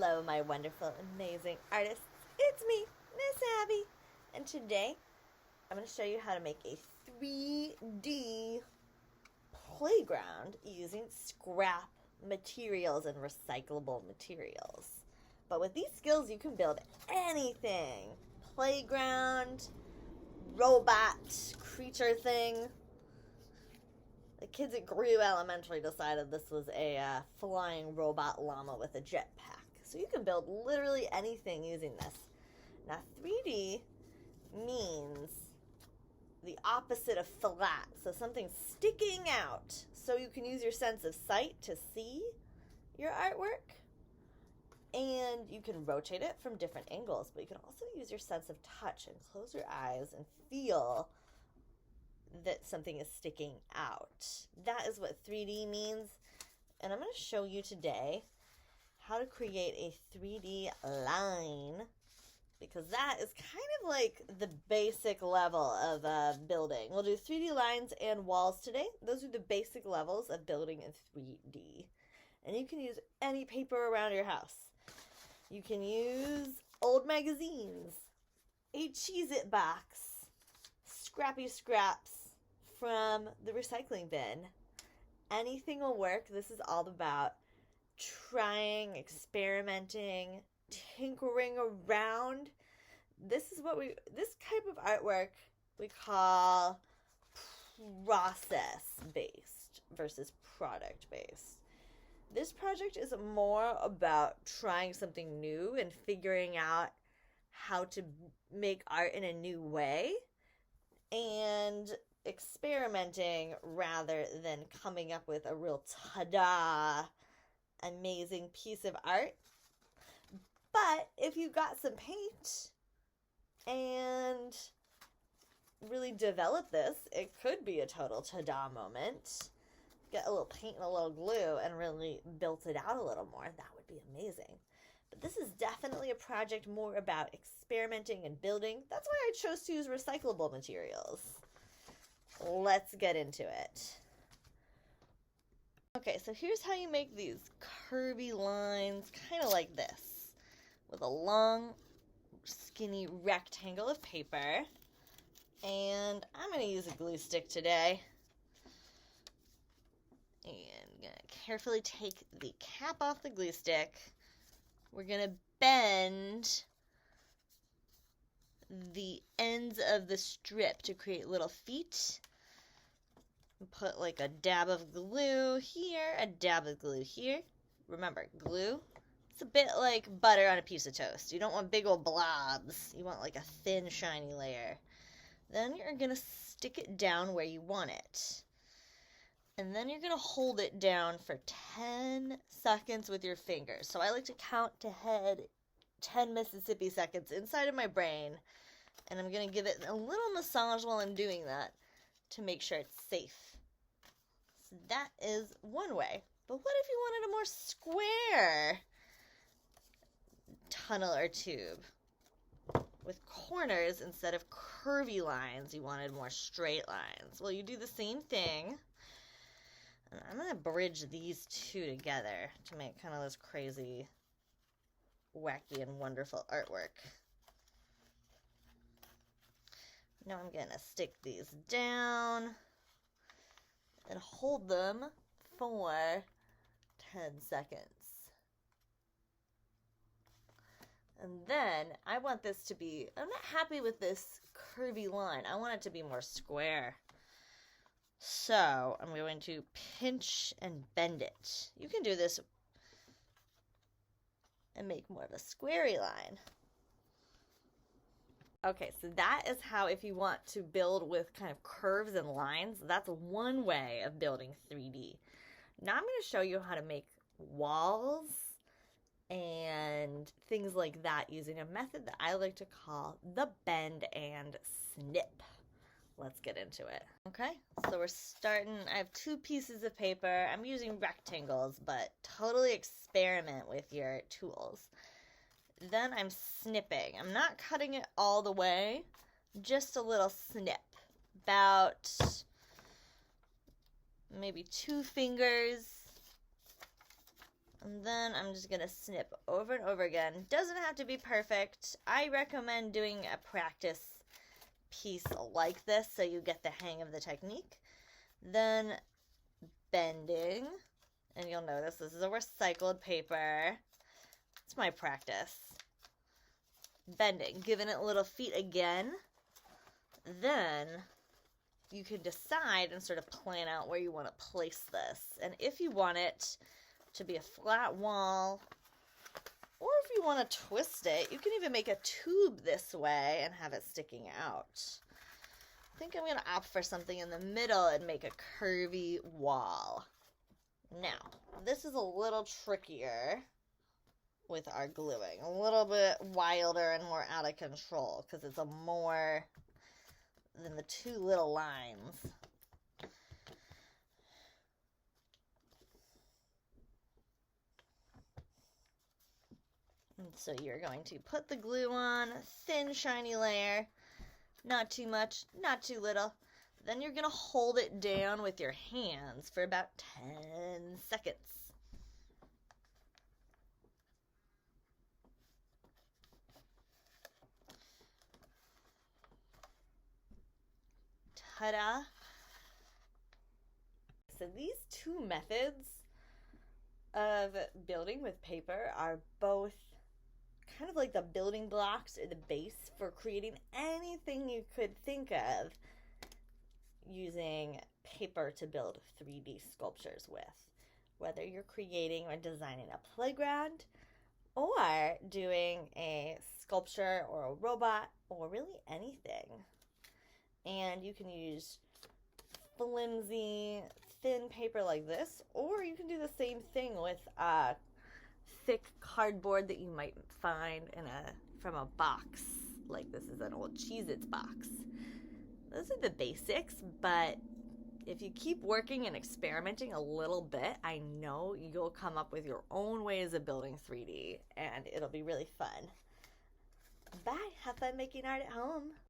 Hello, my wonderful, amazing artists. It's me, Miss Abby. And today, I'm going to show you how to make a 3D playground using scrap materials and recyclable materials. But with these skills, you can build anything. Playground, robot, creature thing. The kids at Grew Elementary decided this was a flying robot llama with a jetpack. So you can build literally anything using this. Now 3D means the opposite of flat. So something sticking out. So you can use your sense of sight to see your artwork. And you can rotate it from different angles. But you can also use your sense of touch and close your eyes and feel that something is sticking out. That is what 3D means. And I'm going to show you today how to create a 3D line, because that is kind of like the basic level of building. We'll do 3D lines and walls today. Those are the basic levels of building in 3D. And you can use any paper around your house. You can use old magazines, a Cheez-It box, scrappy scraps from the recycling bin. Anything will work. This is all about trying, experimenting, tinkering around. This type of artwork we call process based versus product based. This project is more about trying something new and figuring out how to make art in a new way and experimenting rather than coming up with a real ta-da amazing piece of art. But if you got some paint and really develop this, it could be a total ta-da moment. Get a little paint and a little glue and really built it out a little more. That would be amazing. But this is definitely a project more about experimenting and building. That's why I chose to use recyclable materials. Let's get into it. Okay, so here's how you make these curvy lines, kind of like this, with a long, skinny rectangle of paper. And I'm going to use a glue stick today. And I'm going to carefully take the cap off the glue stick. We're going to bend the ends of the strip to create little feet. Put like a dab of glue here, a dab of glue here. Remember, glue, it's a bit like butter on a piece of toast. You don't want big old blobs. You want like a thin, shiny layer. Then you're going to stick it down where you want it. And then you're going to hold it down for 10 seconds with your fingers. So I like to count to head 10 Mississippi seconds inside of my brain. And I'm going to give it a little massage while I'm doing that to make sure it's safe. So that is one way. But what if you wanted a more square tunnel or tube with corners instead of curvy lines? You wanted more straight lines. Well, you do the same thing. And I'm going to bridge these two together to make kind of this crazy, wacky, and wonderful artwork. Now I'm going to stick these down and hold them for 10 seconds. And then I want this to be, I'm not happy with this curvy line. I want it to be more square. So I'm going to pinch and bend it. You can do this and make more of a squarey line. Okay, so that is how, if you want to build with kind of curves and lines, that's one way of building 3D. Now I'm going to show you how to make walls and things like that using a method that I like to call the bend and snip. Let's get into it. Okay, so we're starting. I have 2 pieces of paper. I'm using rectangles, but totally experiment with your tools. Then I'm snipping. I'm not cutting it all the way, just a little snip. About maybe 2 fingers And then I'm just going to snip over and over again. Doesn't have to be perfect. I recommend doing a practice piece like this so you get the hang of the technique. Then bending, and you'll notice this is a recycled paper. It's my practice. Bending, giving it little feet again. Then you can decide and sort of plan out where you want to place this. And if you want it to be a flat wall, or if you want to twist it, you can even make a tube this way and have it sticking out. I think I'm going to opt for something in the middle and make a curvy wall. Now, this is a little trickier with our gluing. A little bit wilder and more out of control because it's a more than the two little lines. And so you're going to put the glue on, thin shiny layer, not too much, not too little. Then you're going to hold it down with your hands for about 10 seconds. Ta-da! So these two methods of building with paper are both kind of like the building blocks or the base for creating anything you could think of using paper to build 3D sculptures with. Whether you're creating or designing a playground or doing a sculpture or a robot or really anything. And you can use flimsy, thin paper like this, or you can do the same thing with thick cardboard that you might find from a box. Like this is an old Cheez-Its box. Those are the basics, but if you keep working and experimenting a little bit, I know you'll come up with your own ways of building 3D, and it'll be really fun. Bye. Have fun making art at home.